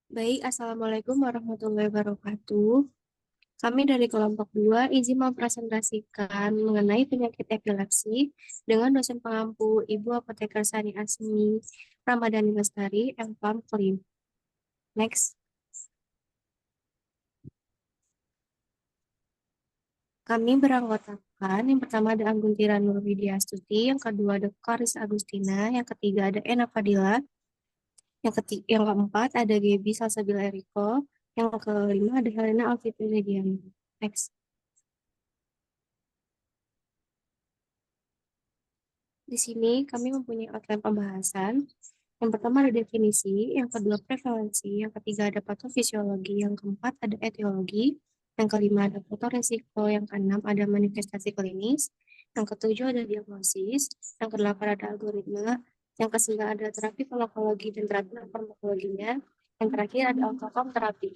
Baik, Assalamualaikum warahmatullahi wabarakatuh. Kami dari kelompok 2 izin mempresentasikan mengenai penyakit epilepsi dengan dosen pengampu Ibu Apoteker Sari Asmi Ramadhani Lestari, MPAM Klim. Next. Kami beranggotakan, yang pertama ada Anggun Tira Nur Widyastuti, yang kedua ada Karis Agustina, yang ketiga ada Ena Fadila, yang keempat ada Gaby Salsabila Eriko, yang kelima ada Helena Alfitri Rediana. Next. Di sini kami mempunyai outline pembahasan. Yang pertama ada definisi, yang kedua prevalensi, yang ketiga ada patofisiologi, yang keempat ada etiologi, yang kelima ada faktor resiko, yang keenam ada manifestasi klinis, yang ketujuh ada diagnosis, yang kedelapan ada algoritma, yang kesembilan ada terapi farmakologi dan terapi farmakologinya, yang terakhir ada outcome terapi.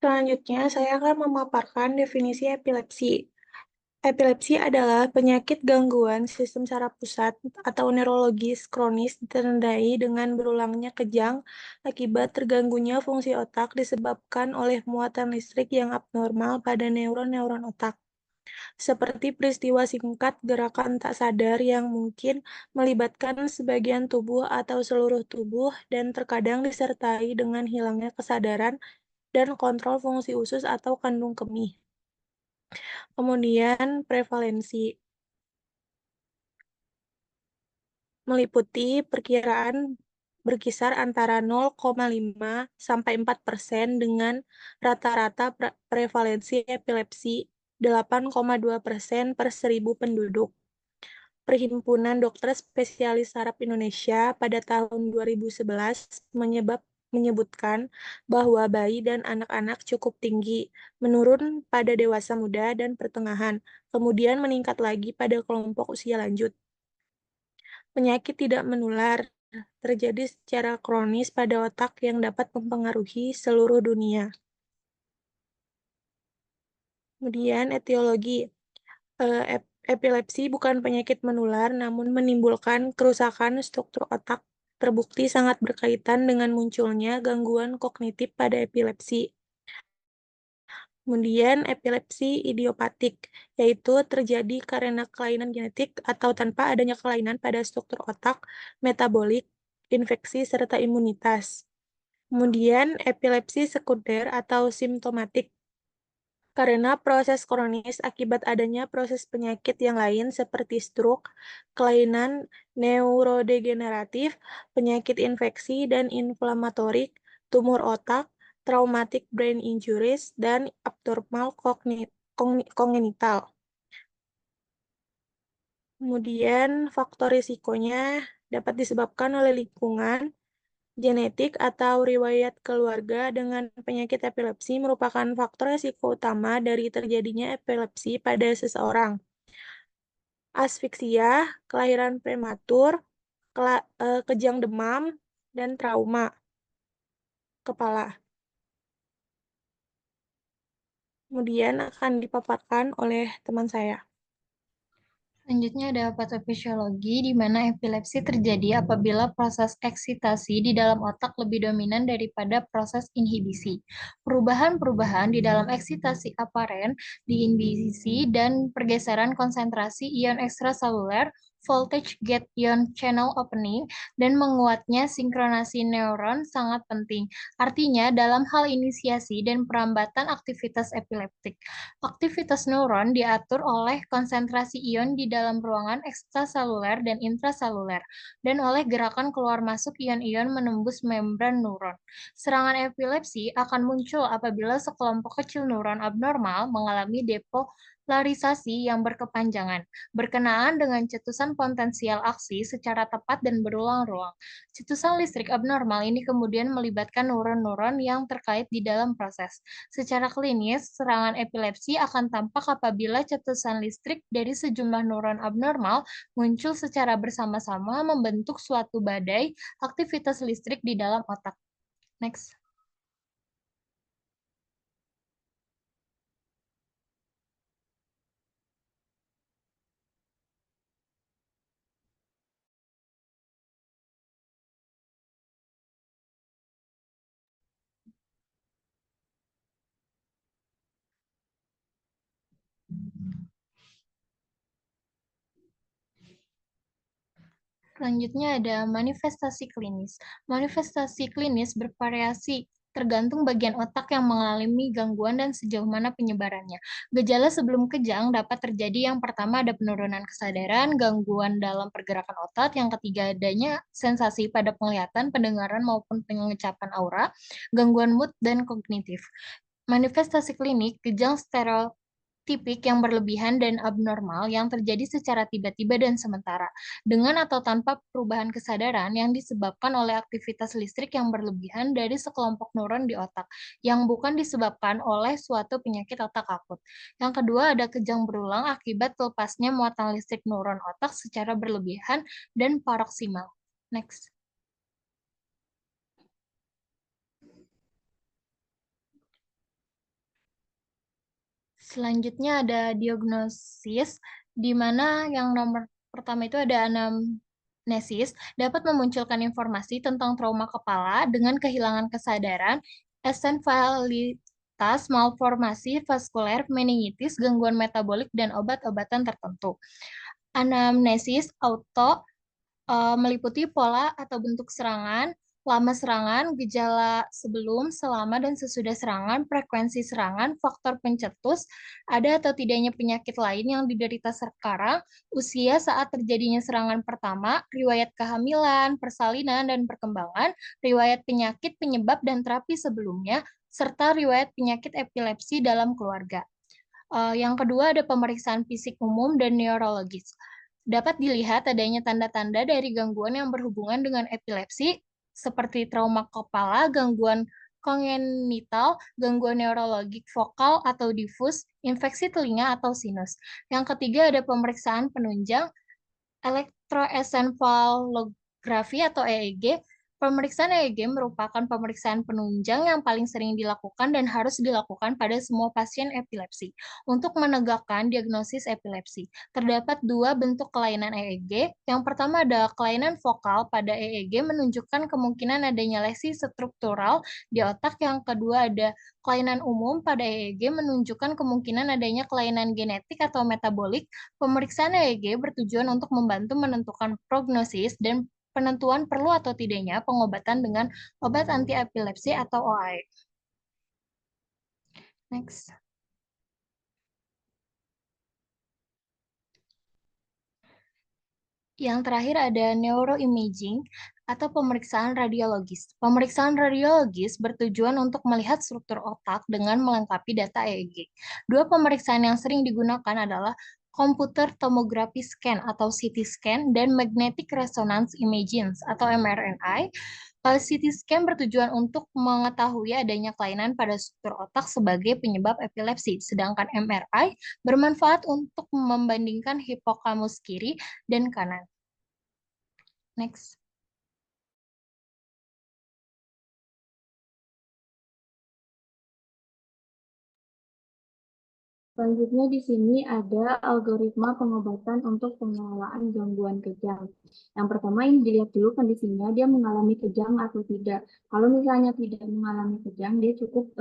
Selanjutnya, saya akan memaparkan definisi epilepsi. Epilepsi adalah penyakit gangguan sistem saraf pusat atau neurologis kronis ditandai dengan berulangnya kejang akibat terganggunya fungsi otak disebabkan oleh muatan listrik yang abnormal pada neuron-neuron otak, seperti peristiwa singkat gerakan tak sadar yang mungkin melibatkan sebagian tubuh atau seluruh tubuh dan terkadang disertai dengan hilangnya kesadaran dan kontrol fungsi usus atau kandung kemih. Kemudian prevalensi meliputi perkiraan berkisar antara 0,5 sampai 4% dengan rata-rata prevalensi epilepsi 8,2% per 1.000 penduduk. Perhimpunan Dokter Spesialis Saraf Indonesia pada tahun 2011 menyebutkan bahwa bayi dan anak-anak cukup tinggi, menurun pada dewasa muda dan pertengahan, kemudian meningkat lagi pada kelompok usia lanjut. Penyakit tidak menular terjadi secara kronis pada otak yang dapat mempengaruhi seluruh dunia. Kemudian etiologi. Epilepsi bukan penyakit menular, namun menimbulkan kerusakan struktur otak. Terbukti sangat berkaitan dengan munculnya gangguan kognitif pada epilepsi. Kemudian epilepsi idiopatik, yaitu terjadi karena kelainan genetik atau tanpa adanya kelainan pada struktur otak, metabolik, infeksi, serta imunitas. Kemudian epilepsi sekunder atau simptomatik, karena proses kronis akibat adanya proses penyakit yang lain seperti stroke, kelainan neurodegeneratif, penyakit infeksi dan inflamatorik, tumor otak, traumatic brain injuries, dan abnormal kongenital. Kemudian faktor risikonya dapat disebabkan oleh lingkungan, genetik atau riwayat keluarga dengan penyakit epilepsi merupakan faktor risiko utama dari terjadinya epilepsi pada seseorang. Asfiksia, kelahiran prematur, kejang demam, dan trauma kepala. Kemudian akan dipaparkan oleh teman saya. Selanjutnya ada patofisiologi, di mana epilepsi terjadi apabila proses eksitasi di dalam otak lebih dominan daripada proses inhibisi. Perubahan-perubahan di dalam eksitasi aparen, diinhibisi, dan pergeseran konsentrasi ion ekstraseluler, voltage gate ion channel opening, dan menguatnya sinkronasi neuron sangat penting. Artinya, dalam hal inisiasi dan perambatan aktivitas epileptik. Aktivitas neuron diatur oleh konsentrasi ion di dalam ruangan ekstraseluler dan intraseluler, dan oleh gerakan keluar masuk ion-ion menembus membran neuron. Serangan epilepsi akan muncul apabila sekelompok kecil neuron abnormal mengalami depolarisasi yang berkepanjangan, berkenaan dengan cetusan potensial aksi secara tepat dan berulang-ulang. Cetusan listrik abnormal ini kemudian melibatkan neuron-neuron yang terkait di dalam proses. Secara klinis, serangan epilepsi akan tampak apabila cetusan listrik dari sejumlah neuron abnormal muncul secara bersama-sama membentuk suatu badai aktivitas listrik di dalam otak. Next. Selanjutnya ada manifestasi klinis. Manifestasi klinis bervariasi tergantung bagian otak yang mengalami gangguan dan sejauh mana penyebarannya. Gejala sebelum kejang dapat terjadi. Yang pertama ada penurunan kesadaran, gangguan dalam pergerakan otak. Yang ketiga adanya sensasi pada penglihatan, pendengaran maupun pengecapan aura, gangguan mood dan kognitif. Manifestasi klinik, kejang stereotipik yang berlebihan dan abnormal yang terjadi secara tiba-tiba dan sementara, dengan atau tanpa perubahan kesadaran yang disebabkan oleh aktivitas listrik yang berlebihan dari sekelompok neuron di otak, yang bukan disebabkan oleh suatu penyakit otak akut. Yang kedua ada kejang berulang akibat lepasnya muatan listrik neuron otak secara berlebihan dan paroksimal. Next. Selanjutnya ada diagnosis, di mana yang nomor pertama itu ada anamnesis, dapat memunculkan informasi tentang trauma kepala dengan kehilangan kesadaran, esenfalitas, malformasi vaskuler, meningitis, gangguan metabolik, dan obat-obatan tertentu. Anamnesis auto meliputi pola atau bentuk serangan, lama serangan, gejala sebelum, selama, dan sesudah serangan, frekuensi serangan, faktor pencetus, ada atau tidaknya penyakit lain yang diderita sekarang, usia saat terjadinya serangan pertama, riwayat kehamilan, persalinan, dan perkembangan, riwayat penyakit, penyebab, dan terapi sebelumnya, serta riwayat penyakit epilepsi dalam keluarga. Yang kedua ada pemeriksaan fisik umum dan neurologis. Dapat dilihat adanya tanda-tanda dari gangguan yang berhubungan dengan epilepsi, seperti trauma kepala, gangguan kongenital, gangguan neurologik vokal atau difus, infeksi telinga atau sinus. Yang ketiga ada pemeriksaan penunjang, elektroencephalografi atau EEG. Pemeriksaan EEG merupakan pemeriksaan penunjang yang paling sering dilakukan dan harus dilakukan pada semua pasien epilepsi untuk menegakkan diagnosis epilepsi. Terdapat dua bentuk kelainan EEG. Yang pertama ada kelainan vokal pada EEG menunjukkan kemungkinan adanya lesi struktural di otak. Yang kedua ada kelainan umum pada EEG menunjukkan kemungkinan adanya kelainan genetik atau metabolik. Pemeriksaan EEG bertujuan untuk membantu menentukan prognosis dan penentuan perlu atau tidaknya pengobatan dengan obat anti epilepsi atau OAE. Next. Yang terakhir ada neuroimaging atau pemeriksaan radiologis. Pemeriksaan radiologis bertujuan untuk melihat struktur otak dengan melengkapi data EEG. Dua pemeriksaan yang sering digunakan adalah komputer tomografi scan atau CT scan dan magnetic resonance imaging atau MRI. CT scan bertujuan untuk mengetahui adanya kelainan pada struktur otak sebagai penyebab epilepsi, sedangkan MRI bermanfaat untuk membandingkan hipokamus kiri dan kanan. Next. Selanjutnya di sini ada algoritma pengobatan untuk pengelolaan gangguan kejang. Yang pertama ini dilihat dulu kondisinya, dia mengalami kejang atau tidak. Kalau misalnya tidak mengalami kejang, dia cukup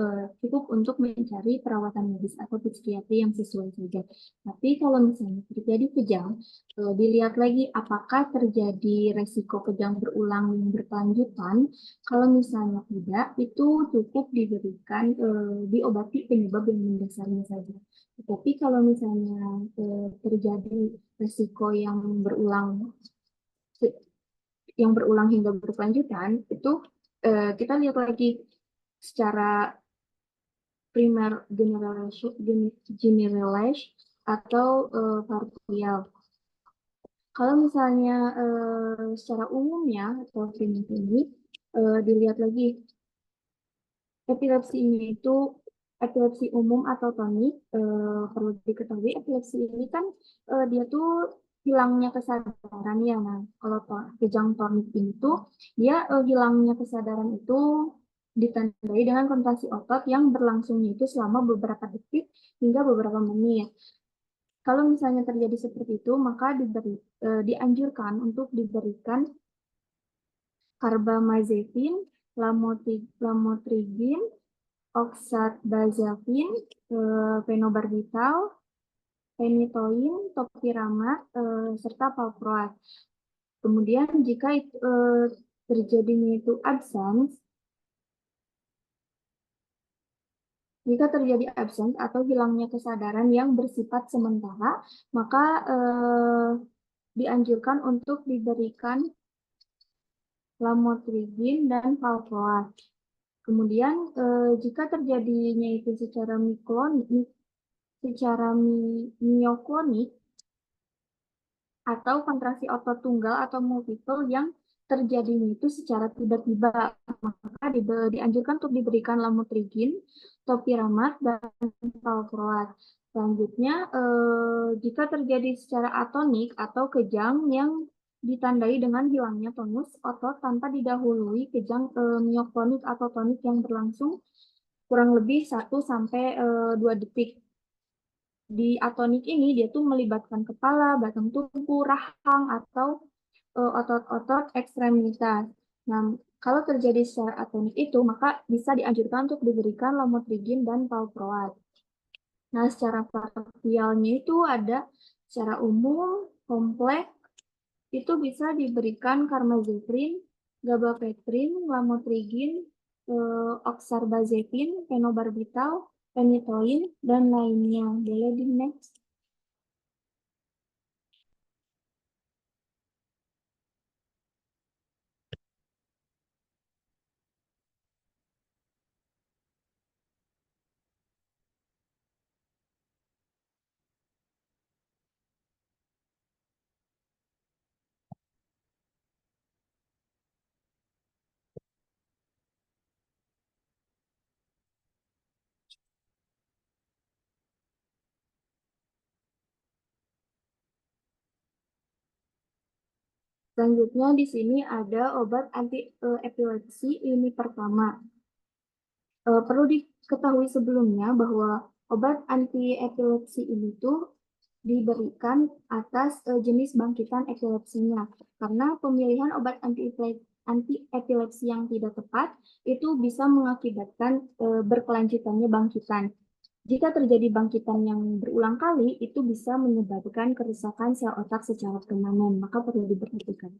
untuk mencari perawatan medis atau psikiatri yang sesuai saja. Tapi kalau misalnya terjadi kejang, dilihat lagi apakah terjadi resiko kejang berulang yang berkelanjutan. Kalau misalnya tidak, itu cukup diberikan diobati penyebab yang mendasarnya saja. Tapi kalau misalnya terjadi risiko yang berulang hingga berkelanjutan, itu kita lihat lagi secara primer generalized atau partial. Kalau misalnya secara umumnya atau primer ini dilihat lagi epilepsi ini itu epilepsi umum atau tonik. Perlu diketahui epilepsi ini kan dia tuh hilangnya kesadaran ya. Nah, kalau kejang tonik ini tuh dia hilangnya kesadaran itu ditandai dengan kontraksi otot yang berlangsungnya itu selama beberapa detik hingga beberapa menit. Kalau misalnya terjadi seperti itu, maka dianjurkan untuk diberikan carbamazepin, lamotrigine, oxcarbazepin, phenobarbital, phenytoin, topiramate, serta valproat. Kemudian jika terjadinya itu absence, jika terjadi absence atau hilangnya kesadaran yang bersifat sementara, maka dianjurkan untuk diberikan lamotrigin dan valproat. Kemudian jika terjadinya itu secara mioklonik atau kontraksi otot tunggal atau multiple yang terjadinya itu secara tiba-tiba, maka dianjurkan untuk diberikan lamotrigin, topiramat, dan valproat. Selanjutnya, jika terjadi secara atonik atau kejang yang ditandai dengan hilangnya tonus otot tanpa didahului kejang mioklonik atau tonik yang berlangsung kurang lebih 1-2 detik. Di atonik ini dia tuh melibatkan kepala, batang tubuh, rahang, atau otot-otot ekstremitas. Nah, kalau terjadi secara atonik itu, maka bisa dianjurkan untuk diberikan lamotrigin dan valproat. Nah, secara partialnya itu ada secara umum, kompleks, itu bisa diberikan carbamazepin, gabapentin, lamotrigin, oxarbazepin, phenobarbital, phenytoin, dan lainnya. Boleh di next. Selanjutnya di sini ada obat anti epilepsi ini pertama. Perlu diketahui sebelumnya bahwa obat anti epilepsi ini tuh diberikan atas jenis bangkitan epilepsinya. Karena pemilihan obat anti epilepsi yang tidak tepat itu bisa mengakibatkan berkelanjutannya bangkitan. Jika terjadi bangkitan yang berulang kali, itu bisa menyebabkan kerusakan sel otak secara permanen, maka perlu diperhatikan.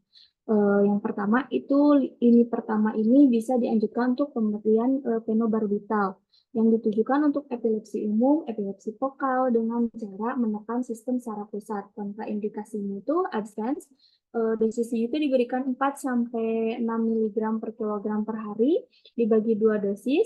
Yang pertama itu pertama ini bisa dianjurkan untuk pemberian phenobarbital yang ditujukan untuk epilepsi umum, epilepsi fokal dengan cara menekan sistem saraf pusat. Kontraindikasinya itu absence, dosisnya itu diberikan 4-6 mg per kilogram per hari dibagi 2 dosis.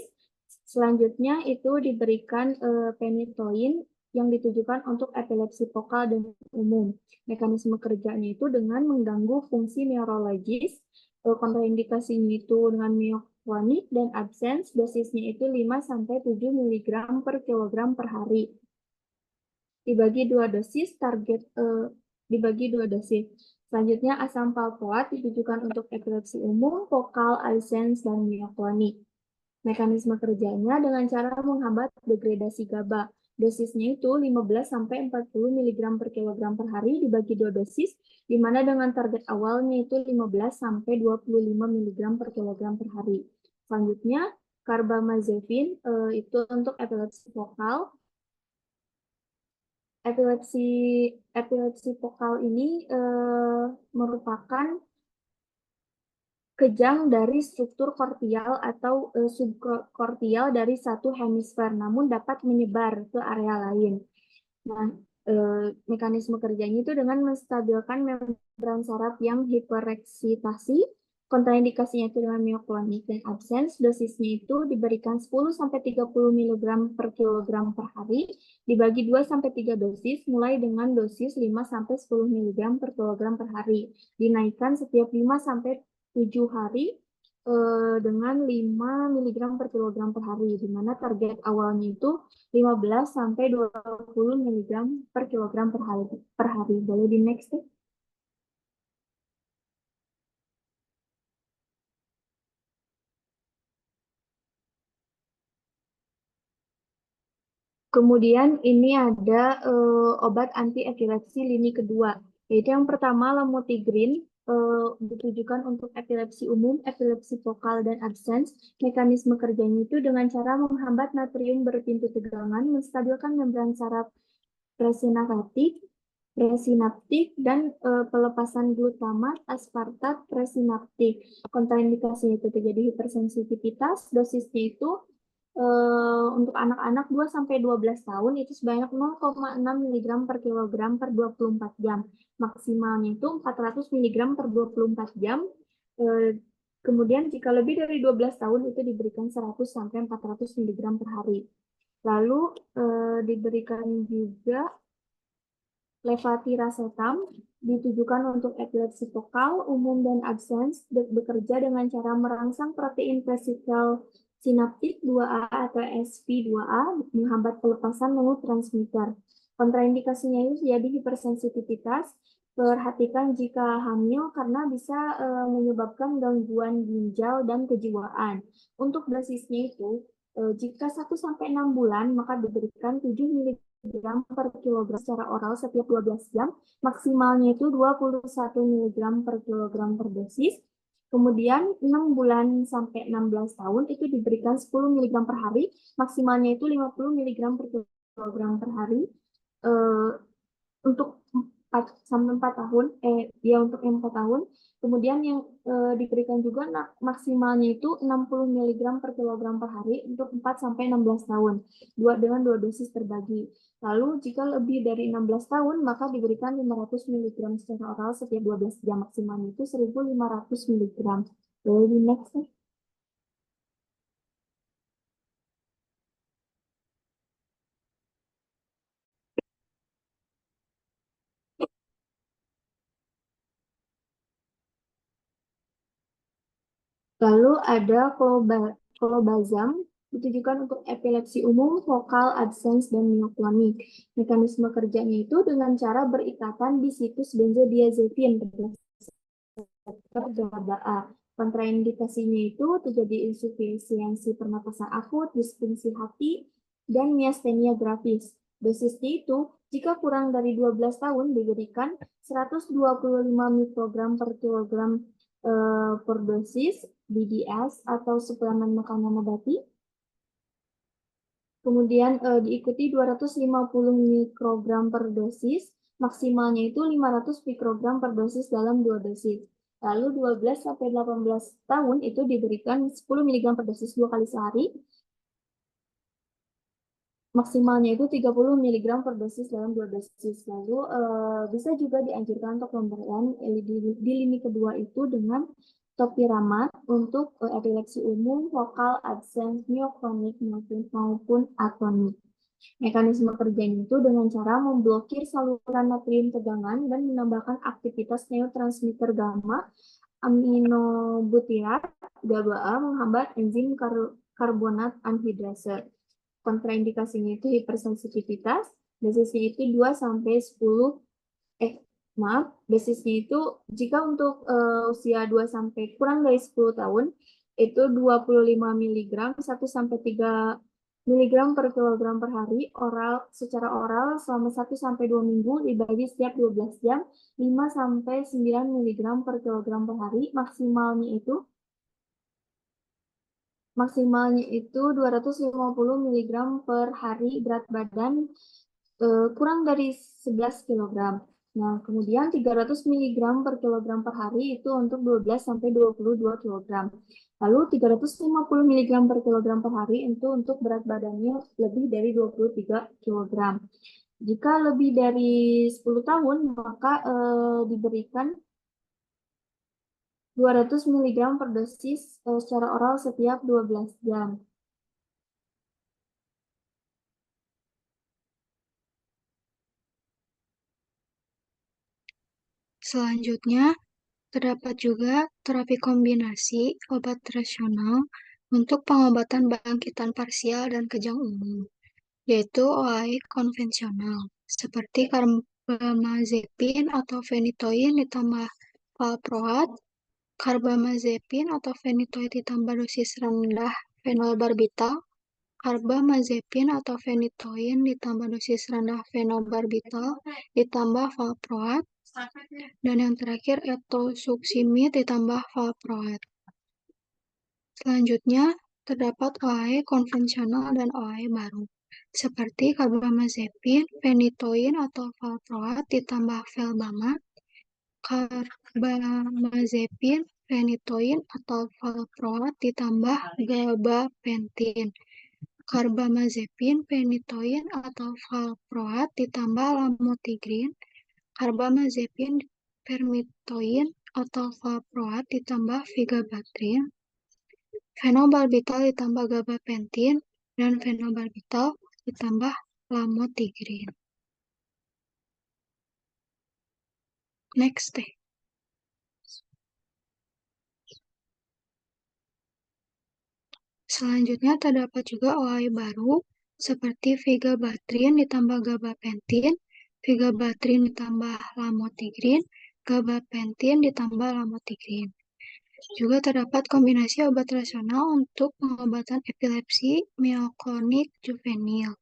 Selanjutnya itu diberikan phenytoin yang ditujukan untuk epilepsi fokal dan umum. Mekanisme kerjanya itu dengan mengganggu fungsi neurologis, kontraindikasinya itu dengan mioklonik dan absence, dosisnya itu 5-7 mg per kilogram per hari. Dibagi 2 dosis, dibagi 2 dosis. Selanjutnya asam valproat ditujukan untuk epilepsi umum, fokal, absence, dan mioklonik. Mekanisme kerjanya dengan cara menghambat degradasi GABA. Dosisnya itu 15-40 mg per kilogram per hari dibagi 2 dosis, di mana dengan target awalnya itu 15-25 mg per kilogram per hari. Selanjutnya, carbamazepin itu untuk epilepsi fokal. Epilepsi fokal ini merupakan kejang dari struktur kortial atau subkortial dari satu hemisfer, namun dapat menyebar ke area lain. Nah, mekanisme kerjanya itu dengan menstabilkan membran saraf yang hipereksitasi, kontraindikasinya itu dengan mioklonik dan absence, dosisnya itu diberikan 10-30 mg per kilogram per hari, dibagi 2-3 dosis, mulai dengan dosis 5-10 mg per kilogram per hari, dinaikkan setiap 5-7 hari dengan 5 mg per kilogram per hari, di mana target awalnya itu 15-20 mg per kilogram per hari. Boleh di next ya? Kemudian ini ada obat anti epilepsi lini kedua, yaitu yang pertama lamotrigin, ditujukan untuk epilepsi umum, epilepsi fokal, dan absence. Mekanisme kerjanya itu dengan cara menghambat natrium berpintu tegangan, menstabilkan membran saraf presynaptik, presinaptik, dan pelepasan glutamat, aspartat, presinaptik. Kontraindikasinya itu terjadi hipersensitivitas, dosisnya itu untuk anak-anak 2-12 tahun itu sebanyak 0,6 mg per kilogram per 24 jam. Maksimalnya itu 400 mg per 24 jam. Kemudian jika lebih dari 12 tahun itu diberikan 100-400 mg per hari. Lalu diberikan juga levetiracetam ditujukan untuk epilepsi fokal, umum, dan absens, bekerja dengan cara merangsang protein vesikel sinaptik 2A atau SP2A, menghambat pelepasan neurotransmitter. Kontraindikasinya itu jadi hipersensitivitas. Perhatikan jika hamil karena bisa menyebabkan gangguan ginjal dan kejiwaan. Untuk dosisnya itu, jika 1-6 bulan, maka diberikan 7 mg per kilogram secara oral setiap 12 jam, maksimalnya itu 21 mg per kilogram per dosis. Kemudian 6 bulan sampai 16 tahun itu diberikan 10 mg per hari, maksimalnya itu 50 mg per kilogram per hari. Untuk 4 tahun, untuk 4 tahun. Kemudian yang diberikan juga maksimalnya itu 60 mg per kilogram per hari untuk 4-16 tahun, dengan 2 dosis terbagi. Lalu jika lebih dari 16 tahun, maka diberikan 500 mg secara oral setiap 12 jam, maksimalnya itu 1.500 mg. Lalu next. Lalu ada clobazam ditujukan untuk epilepsi umum, fokal, absens, dan miotonik. Mekanisme kerjanya itu dengan cara berikatan di situs benzodiazepin berdasarkan GABA. Kontraindikasinya itu terjadi insufisiensi pernapasan akut, disfungsi hati, dan miastenia gravis. Dosisnya itu jika kurang dari 12 tahun diberikan 125 mikrogram per kilogram per dosis BDS atau suplemen makanan nabati. Kemudian diikuti 250 mikrogram per dosis, maksimalnya itu 500 mikrogram per dosis dalam 2 dosis. Lalu 12-18 tahun itu diberikan 10 mg per dosis 2 kali sehari. Maksimalnya itu 30 mg per dosis dalam 2 dosis. Lalu bisa juga dianjurkan untuk pemberian di lini kedua itu dengan topiramat untuk epilepsi umum, fokal, absens, miokronik maupun atonik. Mekanisme kerjanya itu dengan cara memblokir saluran natrium tegangan dan menambahkan aktivitas neurotransmitter gamma aminobutirat GABA menghambat enzim karbonat anhidrase. Kontraindikasinya itu hipersensitivitas, dosisnya itu 2-10, dosisnya itu jika untuk usia 2 sampai kurang dari 10 tahun itu 25 mg 1-3 mg per kilogram per hari secara oral selama 1-2 minggu dibagi setiap 12 jam 5-9 mg per kilogram per hari, maksimalnya itu 250 mg per hari, berat badan kurang dari 11 kg. Nah, kemudian 300 mg per kilogram per hari itu untuk 12-22 kg. Lalu 350 mg per kilogram per hari itu untuk berat badannya lebih dari 23 kg. Jika lebih dari 10 tahun, maka diberikan 200 mg per dosis secara oral setiap 12 jam. Selanjutnya, terdapat juga terapi kombinasi obat rasional untuk pengobatan bangkitan parsial dan kejang umum, yaitu OAI konvensional, seperti karbamazepin atau phenytoin ditambah valproat, karbamazepin atau phenytoin ditambah dosis rendah fenobarbital, karbamazepin atau phenytoin ditambah dosis rendah fenobarbital ditambah valproat, dan yang terakhir etosuximid ditambah valproat. Selanjutnya, terdapat OAE konvensional dan OAE baru. seperti karbamazepin, phenytoin atau valproat ditambah felbamate, karbamazepin, phenytoin atau valproat ditambah gabapentin, karbamazepin, phenytoin atau valproat ditambah lamotrigine, karbamazepin, permethrin atau valproat ditambah vigabatrin, fenobarbital ditambah gabapentin, dan fenobarbital ditambah lamotrigine. Next deh. Selanjutnya terdapat juga OAI baru seperti vigabatrin ditambah gabapentin, vigabatrin ditambah lamotrigine, gabapentin ditambah lamotrigine. Juga terdapat kombinasi obat rasional untuk pengobatan epilepsi mioklonik juvenil,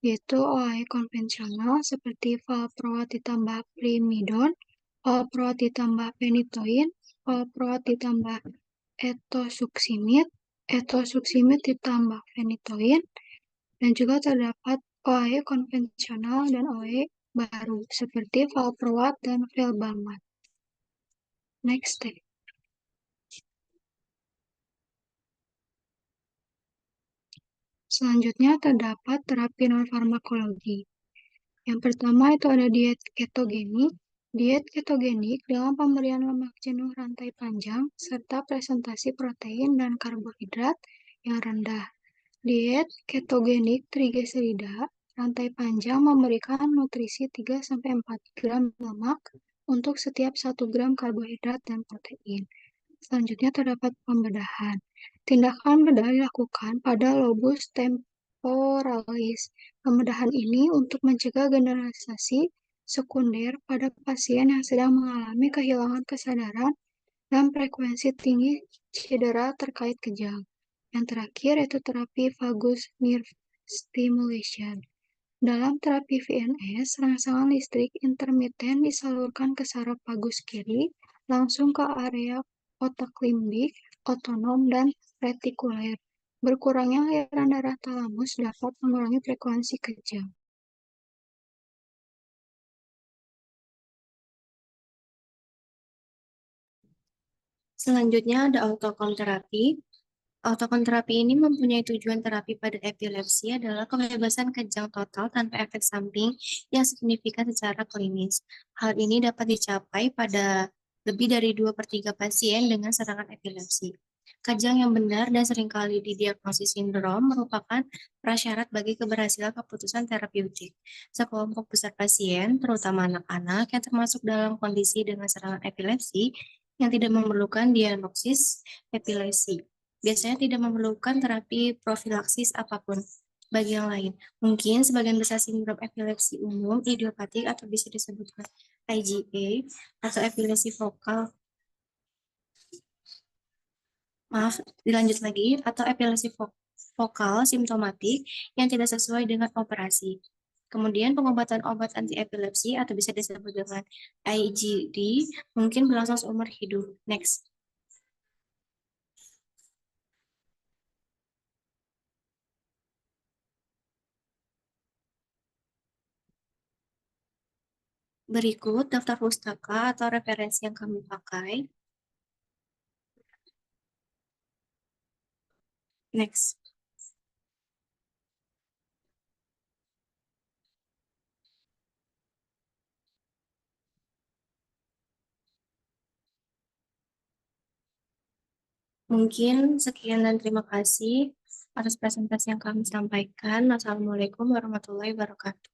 yaitu OAI konvensional seperti valproat ditambah primidon, valproat ditambah phenytoin, valproat ditambah etosuximid ditambah phenytoin, dan juga terdapat OAI konvensional dan OAI baru seperti valproat dan felbamate. Next deh. Selanjutnya terdapat terapi non-farmakologi. Yang pertama itu ada diet ketogenik. Diet ketogenik dengan pemberian lemak jenuh rantai panjang serta presentasi protein dan karbohidrat yang rendah. Diet ketogenik trigliserida rantai panjang memberikan nutrisi 3-4 gram lemak untuk setiap 1 gram karbohidrat dan protein. Selanjutnya terdapat pembedahan. Tindakan bedah dilakukan pada lobus temporalis. Pembedahan ini untuk mencegah generalisasi sekunder pada pasien yang sedang mengalami kehilangan kesadaran dan frekuensi tinggi cedera terkait kejang. Yang terakhir yaitu terapi vagus nerve stimulation. Dalam terapi VNS, rangsangan listrik intermiten disalurkan ke saraf vagus kiri langsung ke area otak limbik, otonom, dan retikuler. Berkurangnya aliran darah talamus dapat mengurangi frekuensi kejang. Selanjutnya ada autocom terapi. Autocom terapi ini mempunyai tujuan terapi pada epilepsi adalah kebebasan kejang total tanpa efek samping yang signifikan secara klinis. Hal ini dapat dicapai pada lebih dari 2/3 pasien dengan serangan epilepsi. Kejang yang benar dan seringkali didiagnosis sindrom merupakan prasyarat bagi keberhasilan keputusan terapeutik. Sekelompok besar pasien, terutama anak-anak yang termasuk dalam kondisi dengan serangan epilepsi yang tidak memerlukan diagnosis epilepsi, biasanya tidak memerlukan terapi profilaksis apapun. Bagi yang lain, mungkin sebagian besar sindrom epilepsi umum, idiopatik, atau bisa disebutkan IgA, atau epilepsi vokal, dilanjut lagi, atau epilepsi vokal simptomatik yang tidak sesuai dengan operasi. Kemudian pengobatan obat anti-epilepsi atau bisa disebut dengan IGD mungkin berlangsung seumur hidup. Next. Berikut daftar pustaka atau referensi yang kami pakai. Next. Mungkin sekian dan terima kasih atas presentasi yang kami sampaikan. Wassalamualaikum warahmatullahi wabarakatuh.